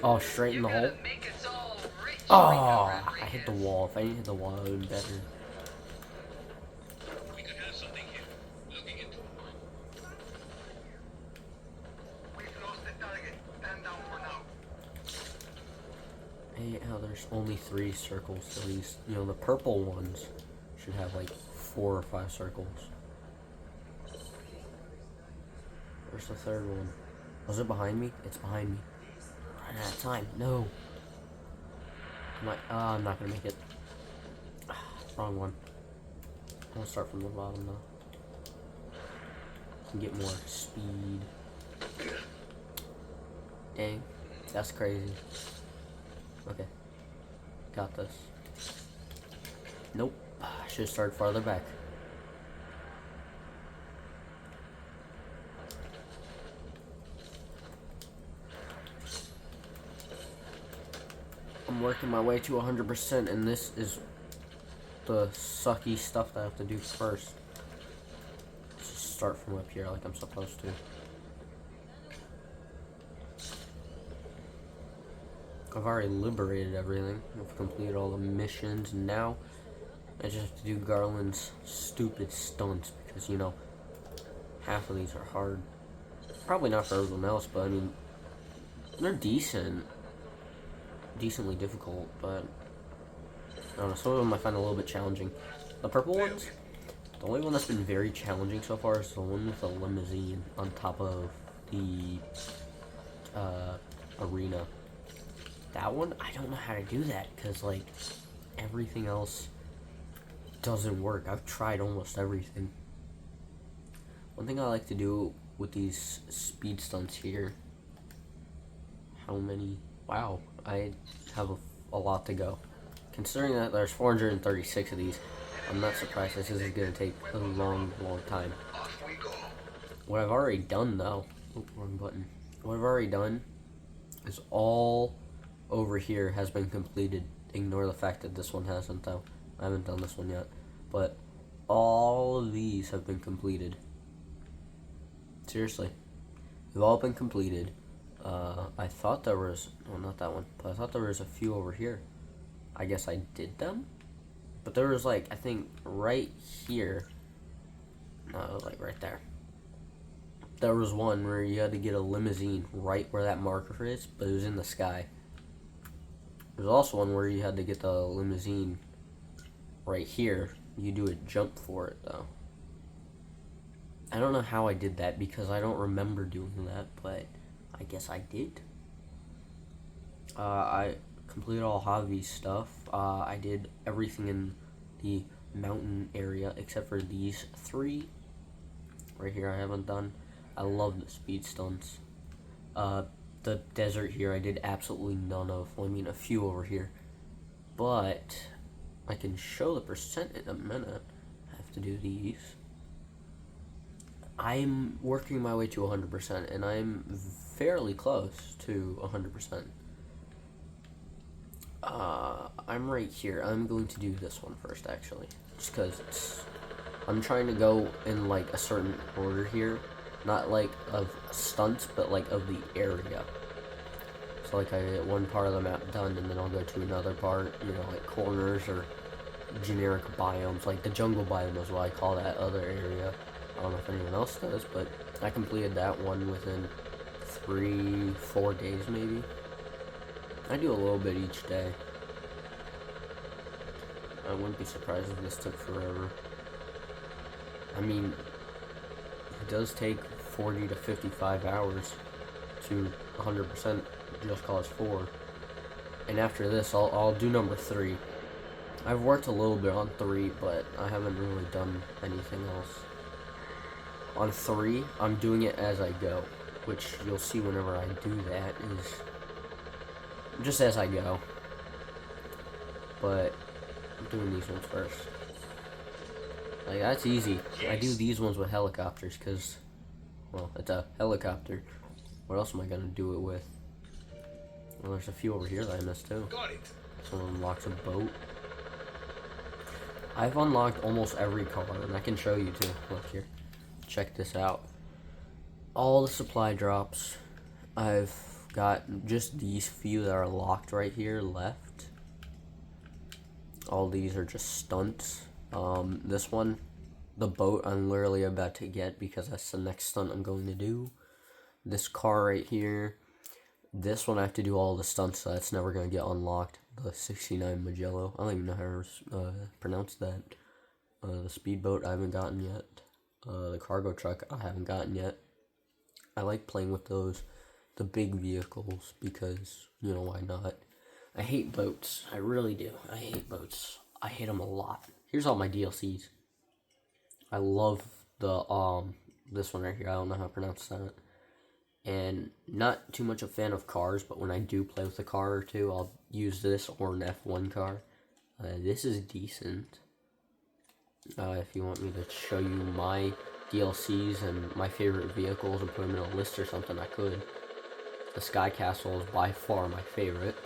Oh, straight in the hole. Oh, I hit the wall. If I didn't hit the wall, it would have been better. Hey, how there's only 3 circles at least. You know, the purple ones should have like 4 or 5 circles. Where's the third one? Was it behind me? It's behind me. Running out of time. No. I'm not gonna make it. Wrong one. I'll start from the bottom though. Can get more speed. Dang, that's crazy. Okay, got this. Nope, I should have started farther back. I'm working my way to 100%, and this is the sucky stuff that I have to do first. Just start from up here like I'm supposed to. I've already liberated everything. I've completed all the missions, and now I just have to do Garland's stupid stunts because, you know, half of these are hard. Probably not for everyone else, but I mean, they're decent. Decently difficult, but I don't know, some of them I find a little bit challenging. The purple ones, the only one that's been very challenging so far is the one with the limousine on top of the arena. That one, I don't know how to do that, because, like, everything else doesn't work. I've tried almost everything. One thing I like to do with these speed stunts here, how many? Wow, I have a lot to go. Considering that there's 436 of these, I'm not surprised this is going to take a long, long time. What I've already done, though, wrong button. What I've already done is all over here has been completed. Ignore the fact that this one hasn't, though. I haven't done this one yet. But all of these have been completed. Seriously. They've all been completed. I thought there was... No, not that one. But I thought there was a few over here. I guess I did them? But there was, like, I think right here... No, it was, like, right there. There was one where you had to get a limousine right where that marker is, but it was in the sky. There's also one where you had to get the limousine right here. You do a jump for it, though. I don't know how I did that because I don't remember doing that, but I guess I did. I completed all Javi's stuff. I did everything in the mountain area except for these 3. Right here I haven't done. I love the speed stunts. The desert here I did absolutely none of. Well, I mean, a few over here. But I can show the percent in a minute. I have to do these. I'm working my way to 100%, and I'm fairly close to 100%. I'm right here. I'm going to do this one first, actually. Just because I'm trying to go in, like, a certain order here. Not like of stunts, but like of the area. So like I get one part of the map done, and then I'll go to another part, you know, like corners or generic biomes. Like the jungle biome is what I call that other area. I don't know if anyone else does, but I completed that one within 3-4 days maybe. I do a little bit each day. I wouldn't be surprised if this took forever. I mean, it does take 40 to 55 hours to 100% Just Cause 4. And after this, I'll do number 3. I've worked a little bit on 3, but I haven't really done anything else. On 3, I'm doing it as I go, which you'll see whenever I do that is just as I go. But I'm doing these ones first. Like, that's easy. I do these ones with helicopters because, well, it's a helicopter. What else am I going to do it with? Well, there's a few over here that I missed too. Someone unlocks a boat. I've unlocked almost every car, and I can show you too. Look here. Check this out. All the supply drops. I've got just these few that are locked right here left. All these are just stunts. This one, the boat, I'm literally about to get because that's the next stunt I'm going to do. This car right here. This one I have to do all the stunts, so that's never going to get unlocked. The 69 Magello. I don't even know how to pronounce that. The speedboat I haven't gotten yet. The cargo truck I haven't gotten yet. I like playing with those, the big vehicles, because, you know, why not? I hate boats. I really do. I hate boats. I hate them a lot. Here's all my DLCs. I love the, this one right here. I don't know how to pronounce that. And not too much a fan of cars, but when I do play with a car or two, I'll use this or an F1 car. This is decent. If you want me to show you my DLCs and my favorite vehicles and put them in a list or something, I could. The Sky Castle is by far my favorite.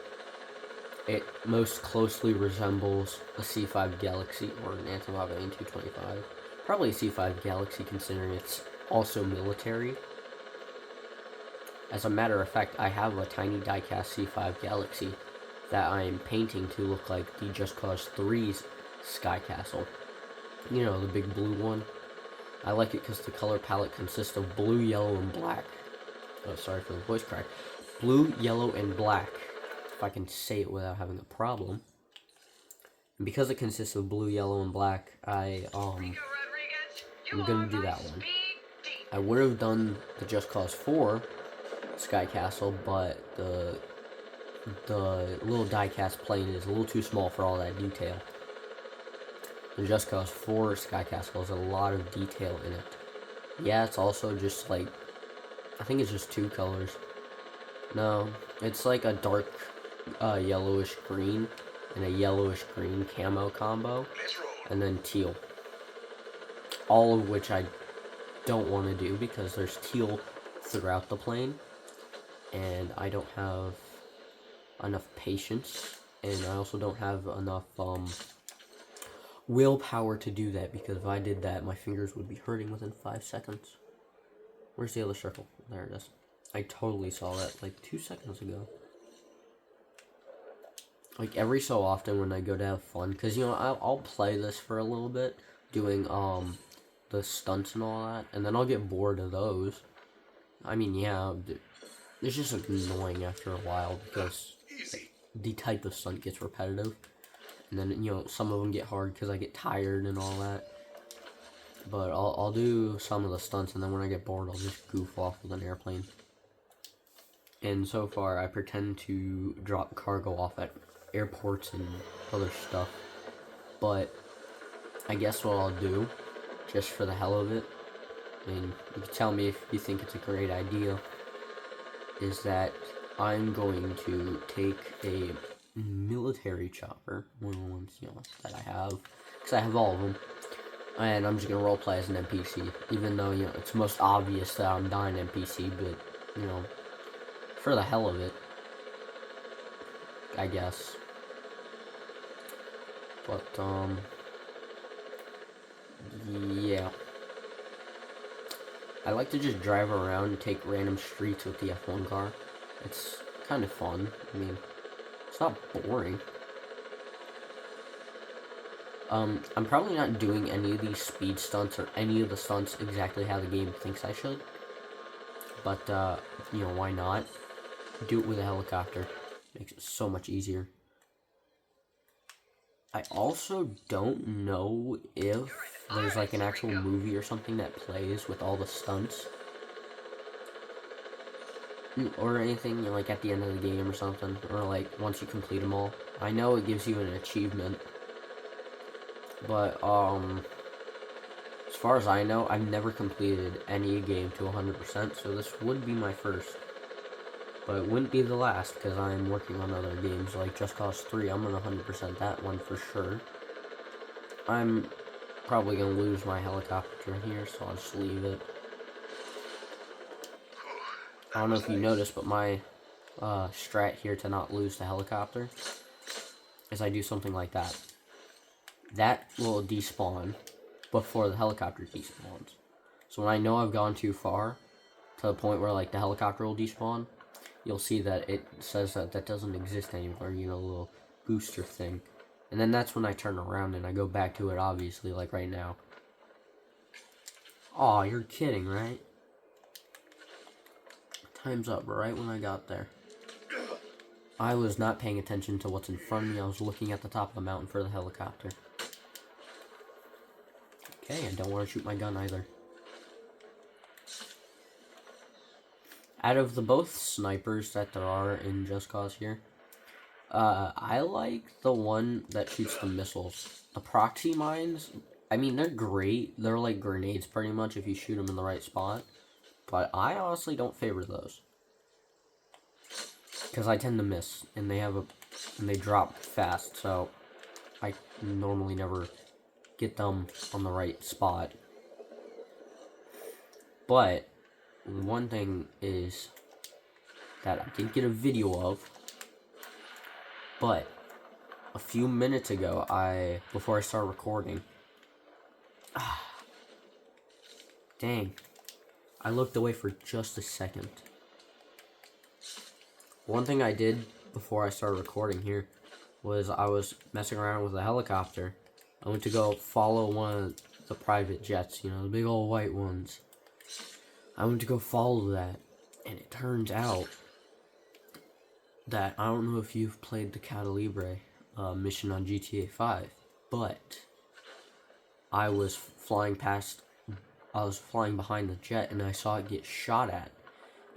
It most closely resembles a C5 Galaxy or an Antonov AN-225. Probably a C5 Galaxy, considering it's also military. As a matter of fact, I have a tiny diecast C5 Galaxy that I am painting to look like the Just Cause 3's Sky Castle. You know, the big blue one. I like it because the color palette consists of blue, yellow, and black. Oh, sorry for the voice crack. Blue, yellow, and black. If I can say it without having a problem. And because it consists of blue, yellow, and black, I'm gonna do that one. I would have done the Just Cause 4 Sky Castle, but the little diecast plane is a little too small for all that detail. The Just Cause 4 Sky Castle has a lot of detail in it. Yeah, it's also just like, I think it's just 2 colors. No, it's like a dark yellowish green and a yellowish green camo combo, and then teal. All of which I don't want to do because there's teal throughout the plane, and I don't have enough patience, and I also don't have enough willpower to do that, because if I did that, my fingers would be hurting within 5 seconds. Where's the other circle? There it is. I totally saw that like 2 seconds ago. Like every so often when I go to have fun, because you know I'll play this for a little bit, doing the stunts and all that, and then I'll get bored of those. I mean, yeah, it's just annoying after a while because the type of stunt gets repetitive. And then, you know, some of them get hard because I get tired and all that. But I'll do some of the stunts, and then when I get bored, I'll just goof off with an airplane. And so far, I pretend to drop cargo off at airports and other stuff. But I guess what I'll do, just for the hell of it, I mean, you can tell me if you think it's a great idea, is that I'm going to take a military chopper, one of the ones, you know, that I have, because I have all of them, and I'm just going to roleplay as an NPC, even though, you know, it's most obvious that I'm not an NPC, but, you know, for the hell of it, I guess. But, yeah. I like to just drive around and take random streets with the F1 car. It's kind of fun. I mean, it's not boring. I'm probably not doing any of these speed stunts or any of the stunts exactly how the game thinks I should. But, you know, why not? Do it with a helicopter. Makes it so much easier. I also don't know if there's like an actual movie or something that plays with all the stunts. Or anything, you know, like at the end of the game or something. Or like once you complete them all. I know it gives you an achievement. But, as far as I know, I've never completed any game to 100%, so this would be my first. But it wouldn't be the last, because I'm working on other games, like Just Cause 3. I'm gonna 100% that one for sure. I'm probably gonna lose my helicopter here, so I'll just leave it. I don't know if you noticed, but my strat here to not lose the helicopter is I do something like that. That will despawn before the helicopter despawns. So when I know I've gone too far, to the point where like the helicopter will despawn, you'll see that it says that that doesn't exist anymore, you know, a little booster thing. And then that's when I turn around and I go back to it, obviously, like right now. Aw, you're kidding, right? Time's up right when I got there. I was not paying attention to what's in front of me. I was looking at the top of the mountain for the helicopter. Okay, I don't want to shoot my gun either. Out of the both snipers that there are in Just Cause here, I like the one that shoots the missiles. The proxy mines, I mean, they're great. They're like grenades pretty much if you shoot them in the right spot. But I honestly don't favor those. Because I tend to miss, and they drop fast, so I normally never get them on the right spot. But one thing is that I did get a video of, but a few minutes ago, before I started recording, dang, I looked away for just a second. One thing I did before I started recording here was I was messing around with a helicopter. I went to go follow one of the private jets, you know, the big old white ones. I went to go follow that, and it turns out that I don't know if you've played the Catalibre mission on GTA 5, but I was flying behind the jet, and I saw it get shot at.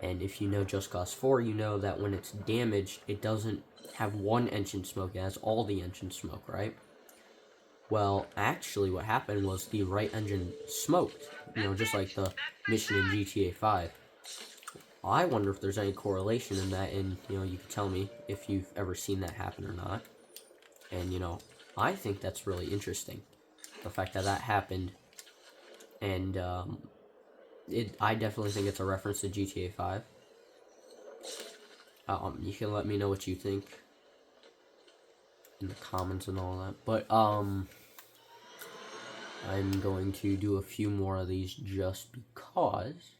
And if you know Just Cause 4, you know that when it's damaged, it doesn't have one engine smoke, it has all the engine smoke, right? Well, actually what happened was the right engine smoked, you know, just like the mission in GTA 5. I wonder if there's any correlation in that, and, you know, you can tell me if you've ever seen that happen or not. And, you know, I think that's really interesting, the fact that that happened, and, I definitely think it's a reference to GTA 5. You can let me know what you think in the comments and all that. But, I'm going to do a few more of these just because.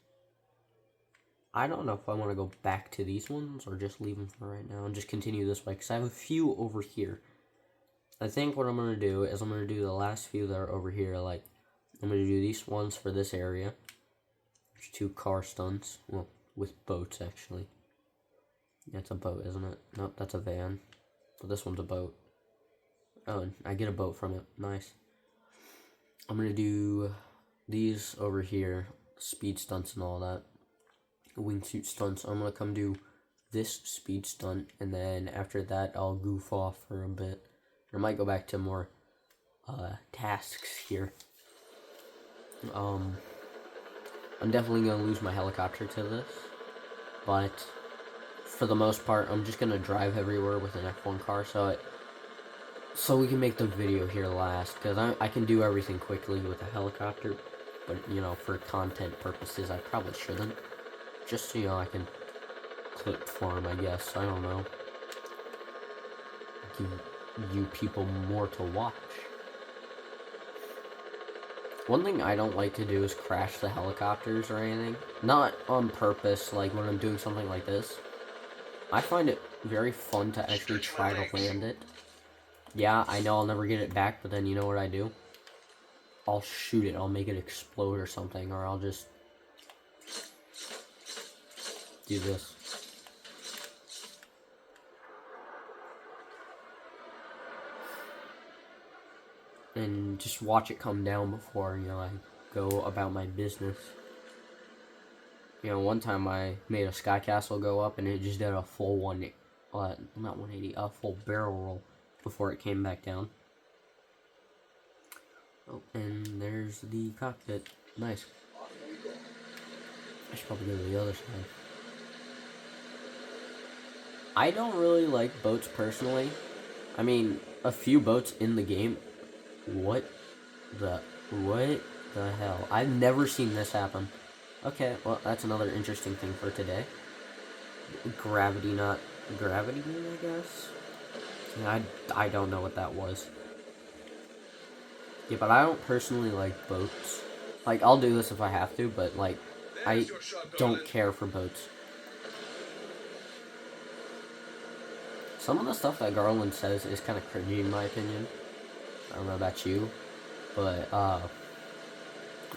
I don't know if I want to go back to these ones or just leave them for right now and just continue this way, because I have a few over here. I think what I'm going to do is I'm going to do the last few that are over here, like, I'm going to do these ones for this area. There's 2 car stunts, well, with boats, actually. Yeah, it's a boat, isn't it? Nope, that's a van. But this one's a boat. Oh, I get a boat from it. Nice. I'm going to do these over here, speed stunts and all that. Wingsuit stunts. I'm going to come do this speed stunt, and then after that, I'll goof off for a bit. I might go back to more tasks here. I'm definitely going to lose my helicopter to this, but for the most part, I'm just going to drive everywhere with an F1 car, so we can make the video here last, because I can do everything quickly with a helicopter, but, you know, for content purposes, I probably shouldn't. Just so, you know, I can clip farm, I guess, I don't know. Give you people more to watch. One thing I don't like to do is crash the helicopters or anything. Not on purpose, like when I'm doing something like this. I find it very fun to actually try to land it. Yeah, I know I'll never get it back, but then you know what I do? I'll shoot it, I'll make it explode or something, or I'll just do this. And just watch it come down before, you know, I go about my business. You know, one time I made a sky castle go up and it just did a full not 180, a full barrel roll before it came back down. Oh, and there's the cockpit. Nice. I should probably go to the other side. I don't really like boats personally. I mean, a few boats in the game. What the hell? I've never seen this happen. Okay, well, that's another interesting thing for today. Gravity, not gravity, I guess? Yeah, I don't know what that was. Yeah, but I don't personally like boats. Like, I'll do this if I have to, but, like, I don't care for boats. Some of the stuff that Garland says is kind of cringy in my opinion. I don't know about you, but, I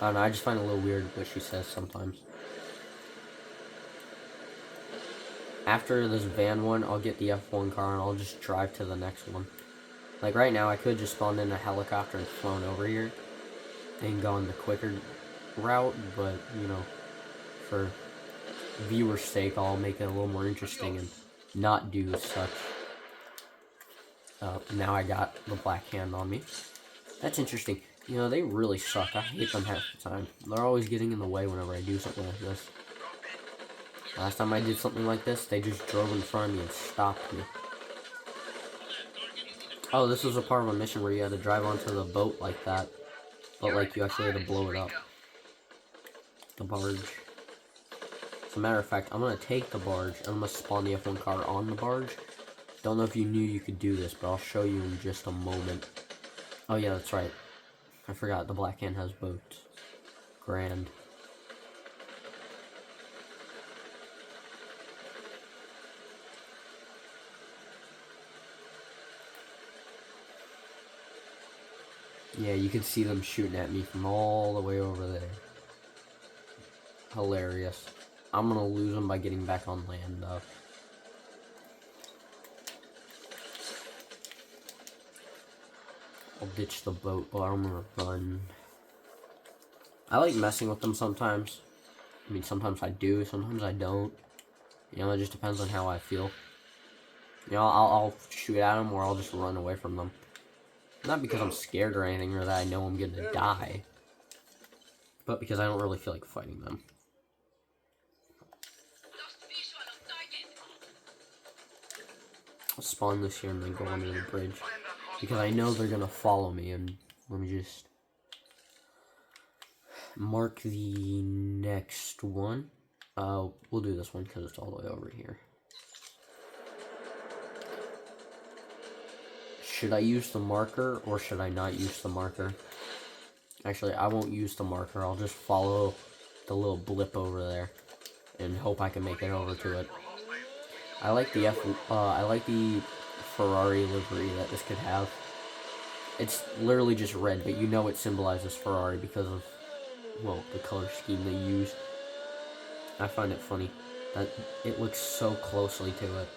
don't know, I just find it a little weird what she says sometimes. After this van one, I'll get the F1 car and I'll just drive to the next one. Like right now, I could just spawn in a helicopter and flown over here and gone the quicker route, but, you know, for viewers' sake, I'll make it a little more interesting and not do such. Now I got the black hand on me. That's interesting. You know, they really suck. I hate them half the time. They're always getting in the way whenever I do something like this. Last time I did something like this, they just drove in front of me and stopped me. Oh, this was a part of a mission where you had to drive onto the boat like that. But, like, you actually had to blow it up. The barge. As a matter of fact, I'm going to take the barge and I'm going to spawn the F1 car on the barge. Don't know if you knew you could do this, but I'll show you in just a moment. Oh, yeah, that's right. I forgot the Black Hand has boats. Grand. Yeah, you can see them shooting at me from all the way over there. Hilarious. I'm gonna lose them by getting back on land, though. I'll ditch the boat, but I'm gonna run. I like messing with them sometimes. I mean, sometimes I do, sometimes I don't. You know, it just depends on how I feel. You know, I'll shoot at them or I'll just run away from them. Not because I'm scared or anything, or that I know I'm gonna die. But because I don't really feel like fighting them. I'll spawn this here and then go under the bridge. Because I know they're gonna follow me, and let me just mark the next one. We'll do this one because it's all the way over here. Should I use the marker or should I not use the marker? Actually, I won't use the marker. I'll just follow the little blip over there and hope I can make it over to it. I like the Ferrari livery that this could have. It's literally just red, but you know it symbolizes Ferrari because of, well, the color scheme they use. I find it funny that it looks so closely to it.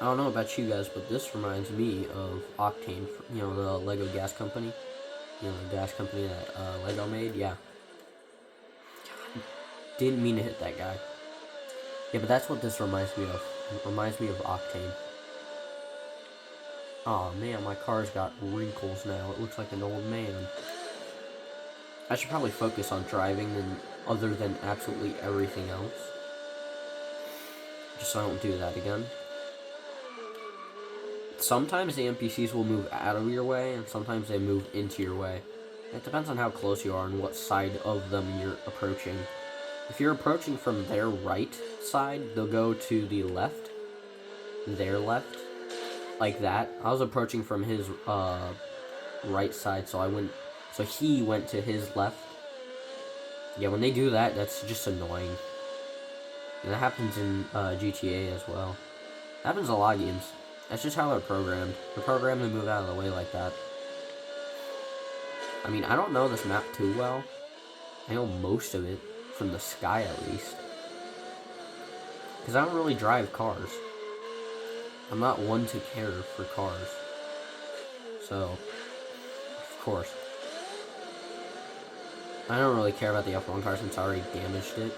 I don't know about you guys, but this reminds me of Octane, you know, the Lego gas company. You know, the gas company that Lego made, yeah. Didn't mean to hit that guy. Yeah, but that's what this reminds me of. It reminds me of Octane. Aw, man, my car's got wrinkles now. It looks like an old man. I should probably focus on driving other than absolutely everything else. Just so I don't do that again. Sometimes the NPCs will move out of your way, and sometimes they move into your way. It depends on how close you are and what side of them you're approaching. If you're approaching from their right side, they'll go to the left. their left, like that. I was approaching from his right side, so he went to his left. Yeah, when they do that, that's just annoying. And that happens in GTA as well. It happens in a lot of games. That's just how they're programmed. They're programmed to move out of the way like that. I mean, I don't know this map too well. I know most of it, from the sky at least. Because I don't really drive cars. I'm not one to care for cars. So, of course. I don't really care about the F1 car since I already damaged it.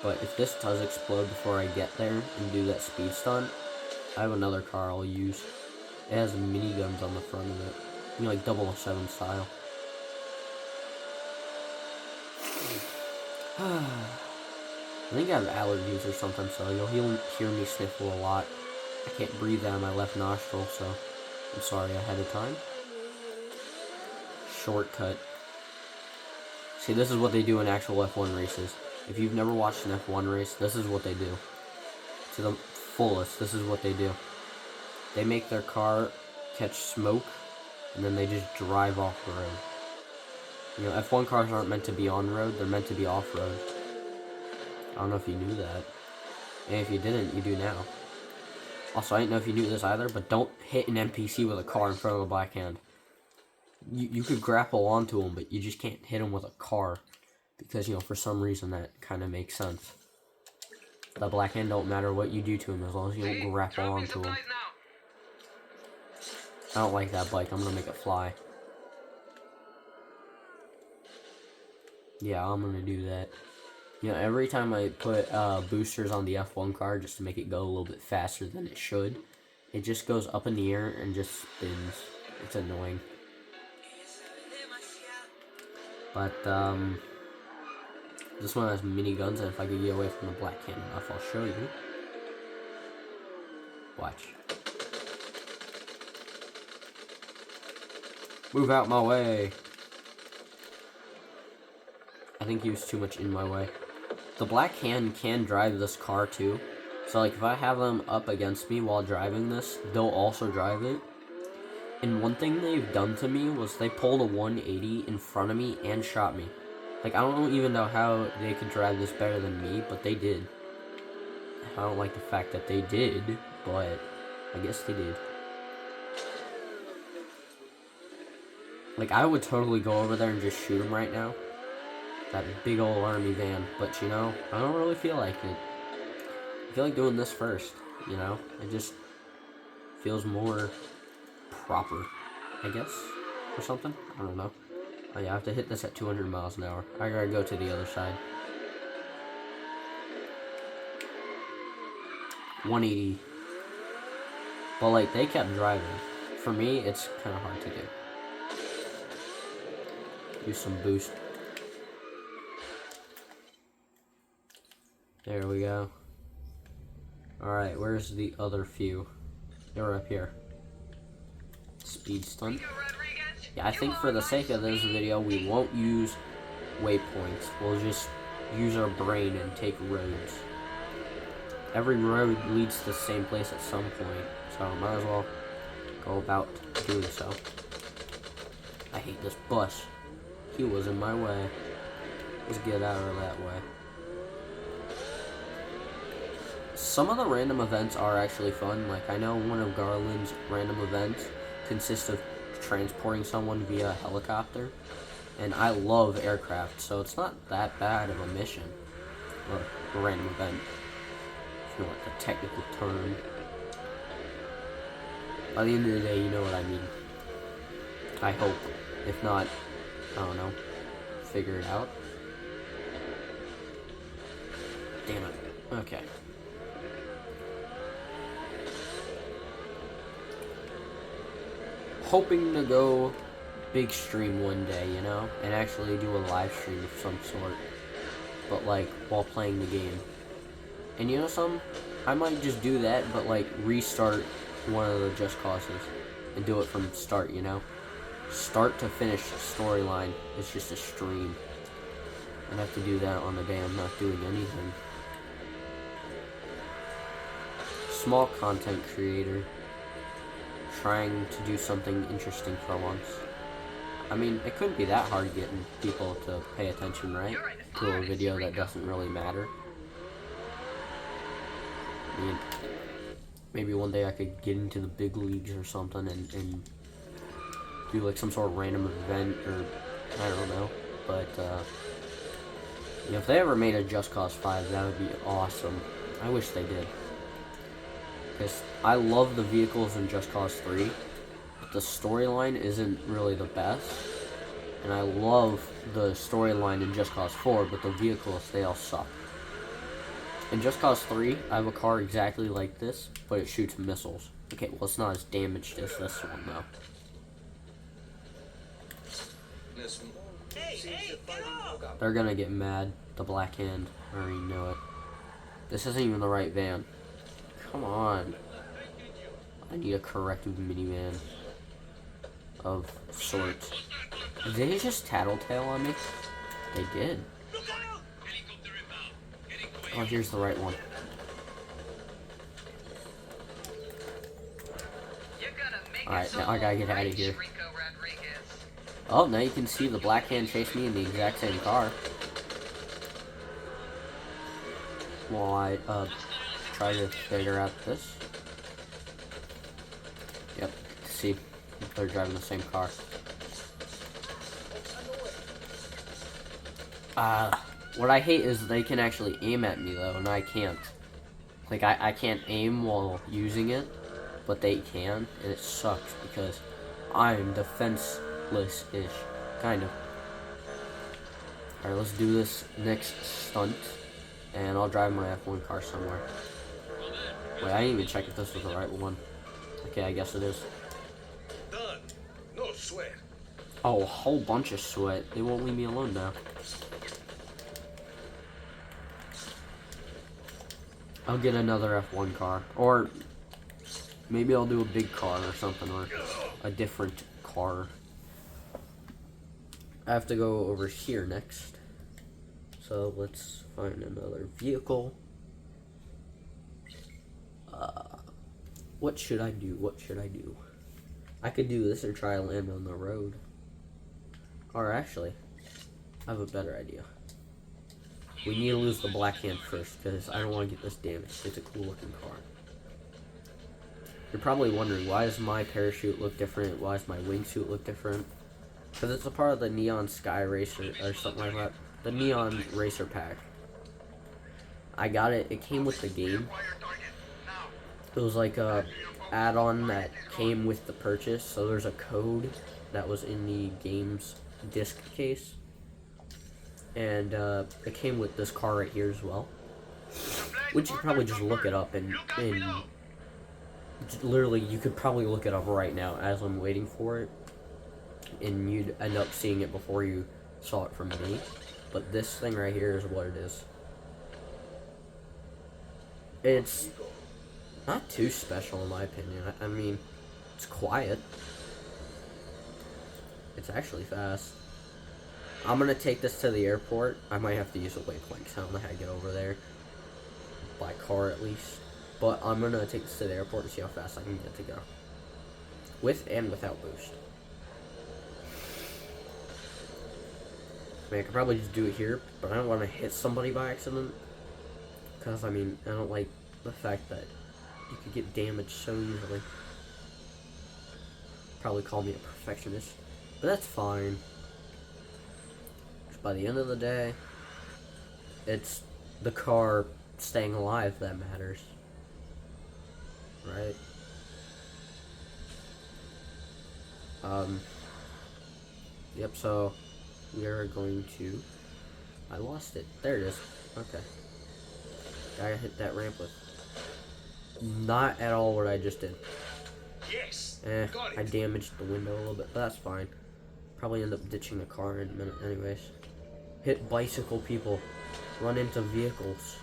But if this does explode before I get there and do that speed stunt, I have another car I'll use. It has miniguns on the front of it. You know, like 007 style. I think I have allergies or something, so you'll hear me sniffle a lot. I can't breathe out of my left nostril, so I'm sorry ahead of time. Shortcut. See, this is what they do in actual F1 races. If you've never watched an F1 race, this is what they do. To the fullest, this is what they do. They make their car catch smoke, and then they just drive off the road. You know, F1 cars aren't meant to be on-road, they're meant to be off-road. I don't know if you knew that. And if you didn't, you do now. Also, I didn't know if you knew this either, but don't hit an NPC with a car in front of a black hand. You could grapple onto him, but you just can't hit him with a car. Because, you know, for some reason that kind of makes sense. The black hand don't matter what you do to him as long as you don't grapple onto him. I don't like that bike, I'm gonna make it fly. Yeah, I'm gonna do that. You know, every time I put boosters on the F1 car just to make it go a little bit faster than it should, it just goes up in the air and just spins. It's annoying. But, this one has miniguns, and if I could get away from the black hand enough, I'll show you. Watch. Move out my way. I think he was too much in my way. The black hand can drive this car too. So like if I have them up against me while driving this, they'll also drive it. And one thing they've done to me was they pulled a 180 in front of me and shot me. Like I don't even know how they could drive this better than me, but they did. I don't like the fact that they did, but I guess they did. Like I would totally go over there and just shoot him right now. That big old army van, but you know, I don't really feel like it. I feel like doing this first, you know? It just feels more proper, I guess, or something. I don't know. Oh yeah, I have to hit this at 200 miles an hour. I gotta go to the other side. 180. But like, they kept driving. For me, it's kind of hard to do. Use some boost. There we go. Alright, where's the other few? They're up here. Speed stunt. Yeah, I think for the sake of this video, we won't use waypoints. We'll just use our brain and take roads. Every road leads to the same place at some point, so I might as well go about doing so. I hate this bus. He was in my way. Let's get out of that way. Some of the random events are actually fun. Like, I know one of Garland's random events consists of transporting someone via helicopter. And I love aircraft, so it's not that bad of a mission. Or a random event. If you know, like a technical term. By the end of the day, you know what I mean. I hope. If not, I don't know. Figure it out. Damn it. Okay. Hoping to go big stream one day, you know? And actually do a live stream of some sort. But like, while playing the game. And you know something? I might just do that, but like, restart one of the Just Causes. And do it from start, you know? Start to finish storyline. It's just a stream. I'd have to do that on the day I'm not doing anything. small content creator trying to do something interesting for once. I mean, it couldn't be that hard getting people to pay attention, right? To a video that doesn't really matter. I mean, maybe one day I could get into the big leagues or something and do like some sort of random event, or I don't know. But you know, if they ever made a Just Cause 5, that would be awesome. I wish they did, because I love the vehicles in Just Cause 3, but the storyline isn't really the best. And I love the storyline in Just Cause 4, but the vehicles, they all suck. In Just Cause 3, I have a car exactly like this, but it shoots missiles. Okay, well, it's not as damaged as this one, though. They're gonna get mad. The Black Hand. I already know it. This isn't even the right van. Come on. I need a corrective minivan of sorts. Did they just tattletale on me? They did. Oh, here's the right one. Alright, now I gotta get out of here. Oh, now you can see the Black Hand chase me in the exact same car. While I, try to figure out this. Yep, see, they're driving the same car. What I hate is they can actually aim at me, though, and I can't. Like, I can't aim while using it, but they can, and it sucks, because I'm defenseless-ish, kind of. Alright, let's do this next stunt, and I'll drive my F1 car somewhere. Wait, I didn't even check if this was the right one. Okay, I guess it is. Done. No sweat. Oh, a whole bunch of sweat. They won't leave me alone now. I'll get another F1 car, or maybe I'll do a big car or something, or a different car. I have to go over here next, so let's find another vehicle. What should I do? What should I do? I could do this or try to land on the road. Or actually, I have a better idea. We need to lose the Black Hand first, because I don't want to get this damaged. It's a cool looking car. You're probably wondering, why does my parachute look different? Why does my wingsuit look different? Because it's a part of the Neon Sky Racer, or something like that. The Neon Racer pack. I got it. It came with the game. It was like a add-on that came with the purchase. So there's a code that was in the game's disc case. And it came with this car right here as well. Which you could probably just look it up and literally you could probably look it up right now as I'm waiting for it. And you'd end up seeing it before you saw it from me. But this thing right here is what it is. It's not too special in my opinion. I mean, it's quiet. It's actually fast. I'm gonna take this to the airport. I might have to use a waypoint because I don't know how to get over there. By car at least. But I'm gonna take this to the airport and see how fast I can get to go. With and without boost. I mean, I could probably just do it here, but I don't want to hit somebody by accident. Because, I mean, I don't like the fact that you could get damaged so easily. Probably call me a perfectionist. But that's fine. By the end of the day, it's the car staying alive that matters. Right? Yep, so we are going to... I lost it. There it is. Okay. Gotta hit that ramp with. Not at all what I just did. Yes. I damaged the window a little bit, but that's fine. Probably end up ditching the car in a minute anyways. Hit bicycle people. Run into vehicles.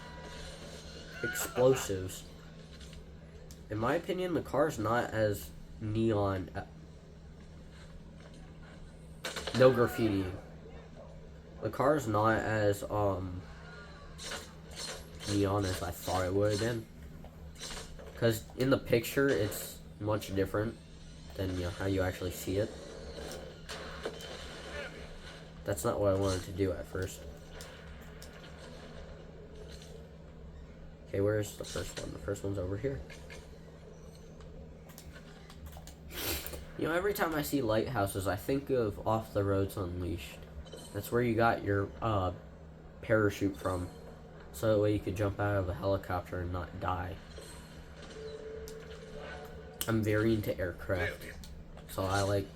Explosives. In my opinion, the car's not as neon. No graffiti. The car's not as, neon as I thought it would have been. Because in the picture, it's much different than, you know, how you actually see it. That's not what I wanted to do at first. Okay, where's the first one? The first one's over here. You know, every time I see lighthouses, I think of Off the Roads Unleashed. That's where you got your parachute from, so that way you could jump out of a helicopter and not die. I'm very into aircraft, so I like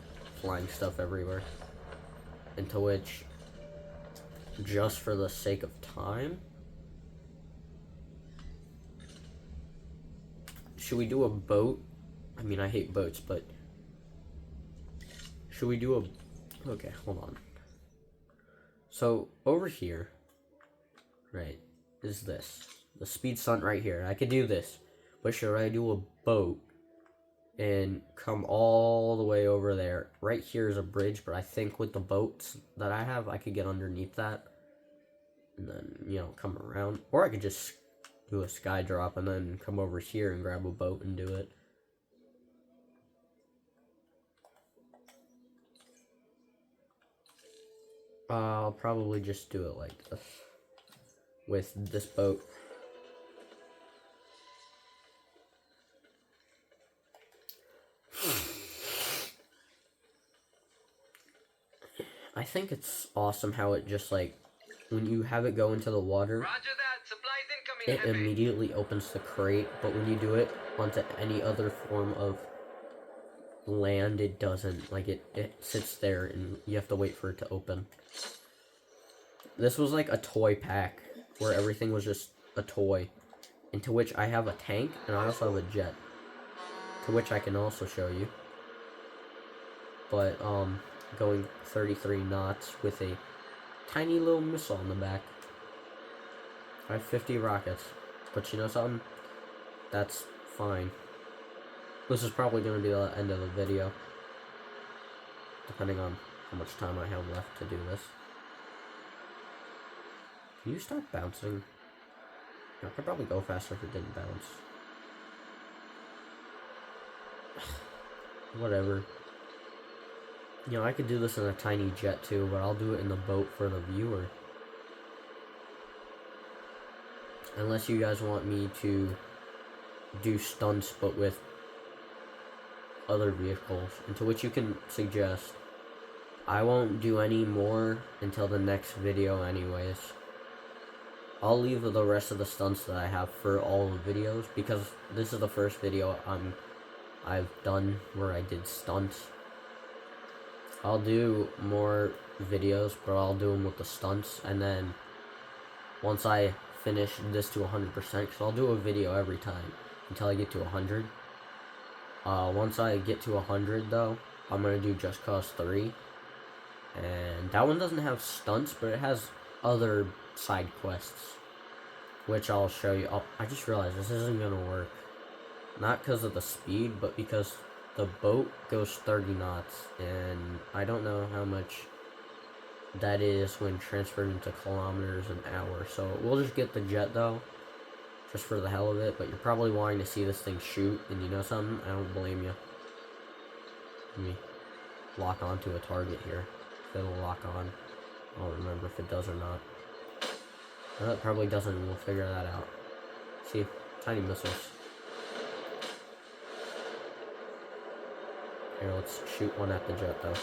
flying stuff everywhere. Into which, just for the sake of time, should we do a boat? I mean, I hate boats, but should we do a... Okay, hold on. So, over here, right, is this. The speed stunt right here. I could do this, but should I do a boat and come all the way over there? Right here is a bridge, but I think with the boats that I have, I could get underneath that and then, you know, come around. Or I could just do a sky drop and then come over here and grab a boat and do it. I'll probably just do it like this with this boat. I think it's awesome how it just, like, when you have it go into the water, Roger that. Supplies incoming. it immediately opens the crate, but when you do it onto any other form of land, it doesn't. Like, it sits there and you have to wait for it to open. This was like a toy pack where everything was just a toy, into which I have a tank and I also have a jet, to which I can also show you. But going 33 knots with a tiny little missile on the back. I have 50 rockets, but you know something? That's fine. This is probably going to be the end of the video, depending on how much time I have left to do this. Can you stop bouncing? I could probably go faster if it didn't bounce. Whatever. You know, I could do this in a tiny jet too, but I'll do it in the boat for the viewer. Unless you guys want me to do stunts, but with other vehicles, into which you can suggest. I won't do any more until the next video anyways. I'll leave the rest of the stunts that I have for all the videos, because this is the first video I've done where I did stunts. I'll do more videos, but I'll do them with the stunts, and then once I finish this to 100%, because I'll do a video every time until I get to 100. Once I get to 100 though, I'm going to do Just Cause 3, and that one doesn't have stunts, but it has other side quests, which I'll show you. Oh, I just realized this isn't going to work. Not because of the speed, but because the boat goes 30 knots, and I don't know how much that is when transferred into kilometers an hour. So we'll just get the jet though, just for the hell of it. But you're probably wanting to see this thing shoot, and you know something? I don't blame you. Let me lock onto a target here. If it'll lock on. I don't remember if it does or not. No, it probably doesn't, and we'll figure that out. See, tiny missiles. Here, let's shoot one at the jet, though.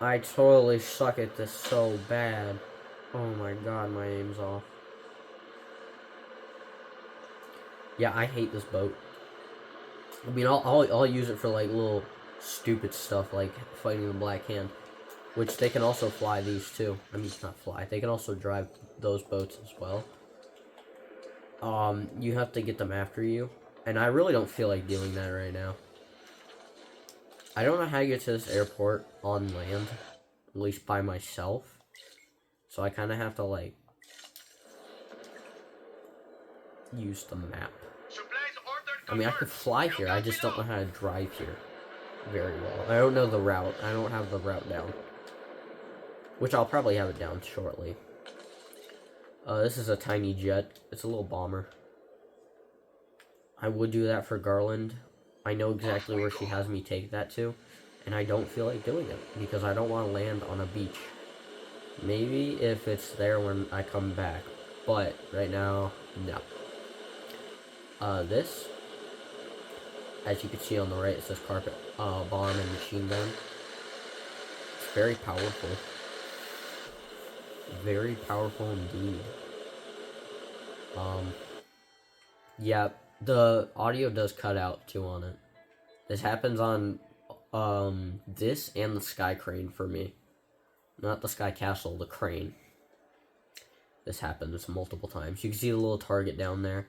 I totally suck at this so bad. Oh my god, my aim's off. Yeah, I hate this boat. I mean, I'll use it for, like, little stupid stuff, like fighting the Black Hand. Which they can also fly these too. I mean, not fly. They can also drive those boats as well. You have to get them after you. And I really don't feel like doing that right now. I don't know how to get to this airport on land. At least by myself. So I kind of have to, like, use the map. I mean, I could fly here. I just don't know how to drive here. very well. I don't know the route. I don't have the route down. Which I'll probably have it down shortly. This is a tiny jet. It's a little bomber. I would do that for Garland. I know exactly where she has me take that to. And I don't feel like doing it. Because I don't want to land on a beach. Maybe if it's there when I come back. But right now, no. This, as you can see on the right, it says carpet bomb and machine gun. It's very powerful. Very powerful indeed. Yeah, the audio does cut out too on it. This happens on this and the Sky Crane for me. Not the Sky Castle, the crane. This happens multiple times. You can see the little target down there.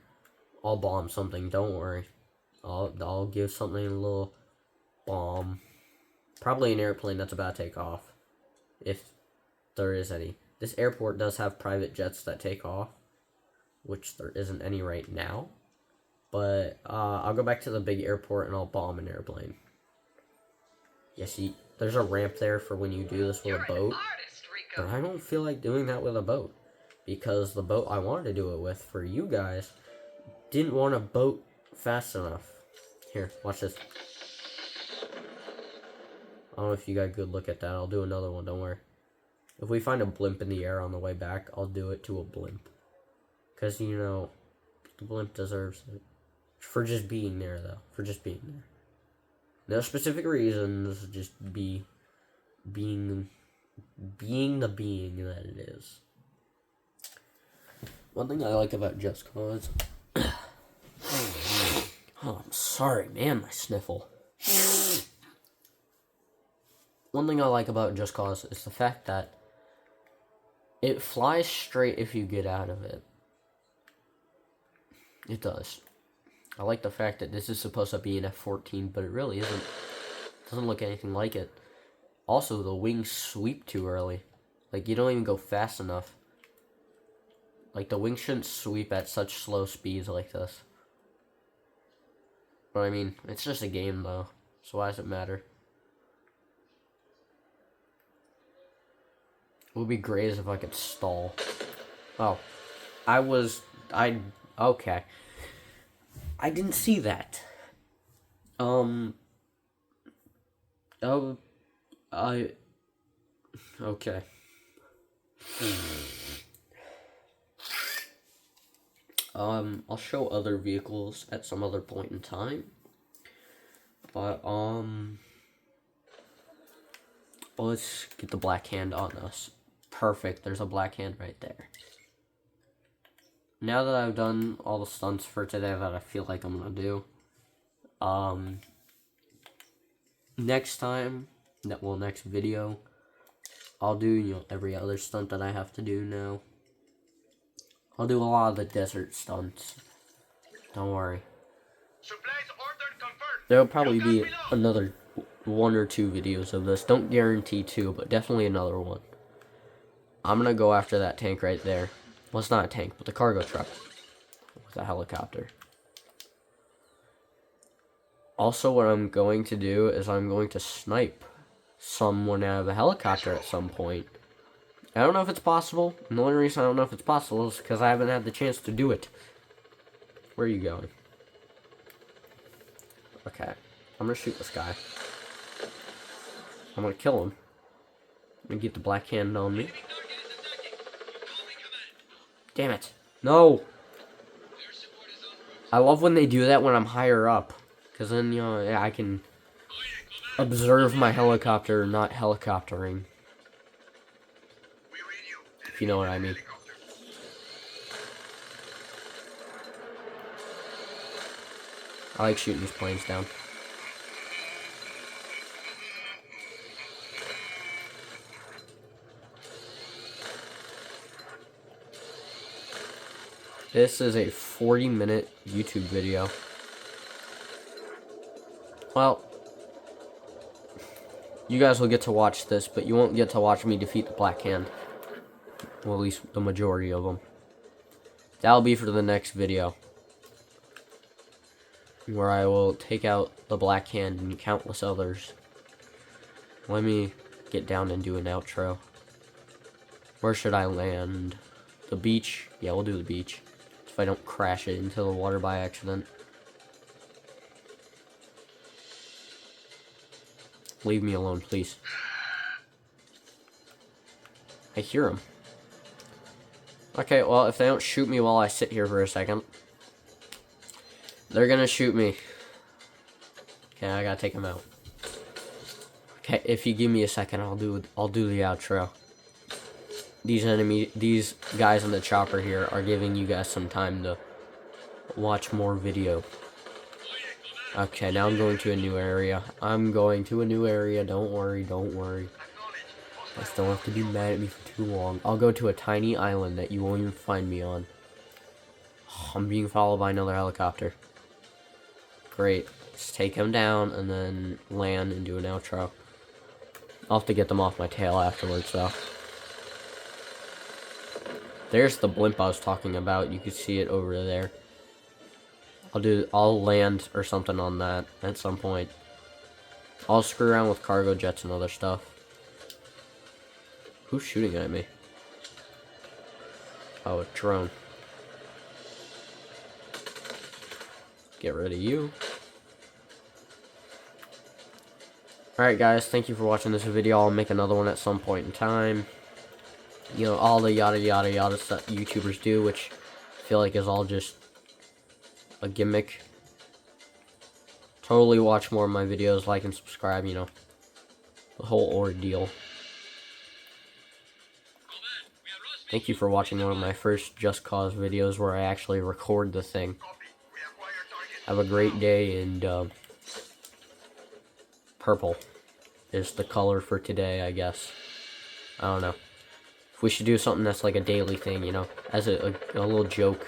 I'll bomb something, don't worry. I'll give something a little bomb. Probably an airplane that's about to take off. If there is any. This airport does have private jets that take off. Which there isn't any right now. But I'll go back to the big airport and I'll bomb an airplane. Yeah, see, there's a ramp there for when you do this with a boat. But I don't feel like doing that with a boat. Because the boat I wanted to do it with for you guys didn't want a boat fast enough. Here, watch this. I don't know if you got a good look at that. I'll do another one, don't worry. If we find a blimp in the air on the way back, I'll do it to a blimp. Because, you know, the blimp deserves it. For just being there, though. For just being there. No specific reasons, just being the being that it is. One thing I like about Just Cause... oh, I'm sorry, man, my sniffle. One thing I like about Just Cause is the fact that it flies straight if you get out of it. It does. I like the fact that this is supposed to be an F-14, but it really isn't. It doesn't look anything like it. Also, the wings sweep too early. Like, you don't even go fast enough. Like, the wings shouldn't sweep at such slow speeds like this. But, I mean, it's just a game, though. So why does it matter? It would be great as if I could stall. Oh. Okay. I didn't see that. Okay. I'll show other vehicles at some other point in time. But, let's get the Black Hand on us. Perfect, there's a Black Hand right there. Now that I've done all the stunts for today that I feel like I'm gonna do, next video, I'll do, you know, every other stunt that I have to do now. I'll do a lot of the desert stunts. Don't worry. Supplies ordered confirmed. There'll probably be another 1 or 2 videos of this. Don't guarantee 2, but definitely another one. I'm gonna go after that tank right there. Well, it's not a tank, but the cargo truck. With a helicopter. Also, what I'm going to do is I'm going to snipe someone out of a helicopter at some point. I don't know if it's possible. And the only reason I don't know if it's possible is because I haven't had the chance to do it. Where are you going? Okay. I'm gonna shoot this guy. I'm gonna kill him. I'm gonna get the Black Hand on me. Damn it. No! I love when they do that when I'm higher up. Because then, you know, I can observe my helicopter not helicoptering. If you know what I mean. I like shooting these planes down. This is a 40-minute YouTube video. Well, you guys will get to watch this, but you won't get to watch me defeat the Black Hand. Well, at least the majority of them. That'll be for the next video. where I will take out the Black Hand and countless others. Let me get down and do an outro. Where should I land? The beach? Yeah, we'll do the beach. If I don't crash it into the water by accident. Leave me alone, please. I hear him. Okay, well, if they don't shoot me while I sit here for a second, they're gonna shoot me. Okay, I gotta take them out. Okay, if you give me a second, I'll do the outro. These guys in the chopper here are giving you guys some time to watch more video. Okay, now I'm going to a new area. Don't worry, don't worry. I still have to be mad at me for too long. I'll go to a tiny island that you won't even find me on. I'm being followed by another helicopter. Great. Just take him down and then land and do an outro. I'll have to get them off my tail afterwards, though. There's the blimp I was talking about. You can see it over there. I'll land or something on that at some point. I'll screw around with cargo jets and other stuff. Who's shooting at me? Oh, a drone. Get rid of you. Alright guys, thank you for watching this video. I'll make another one at some point in time. You know, all the yada yada yada stuff YouTubers do, which I feel like is all just a gimmick. Totally watch more of my videos, like and subscribe, you know. The whole ordeal. Thank you for watching one of my first Just Cause videos where I actually record the thing. Have a great day, and purple is the color for today, I guess. I don't know. We should do something that's like a daily thing, you know, as a little joke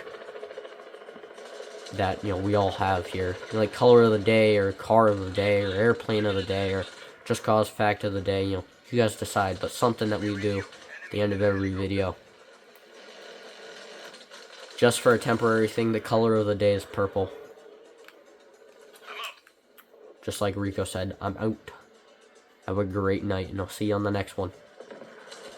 that, you know, we all have here. Like color of the day, or car of the day, or airplane of the day, or Just Cause fact of the day, you know. You guys decide, but something that we do at the end of every video. Just for a temporary thing, the color of the day is purple. Just like Rico said, I'm out. Have a great night, and I'll see you on the next one.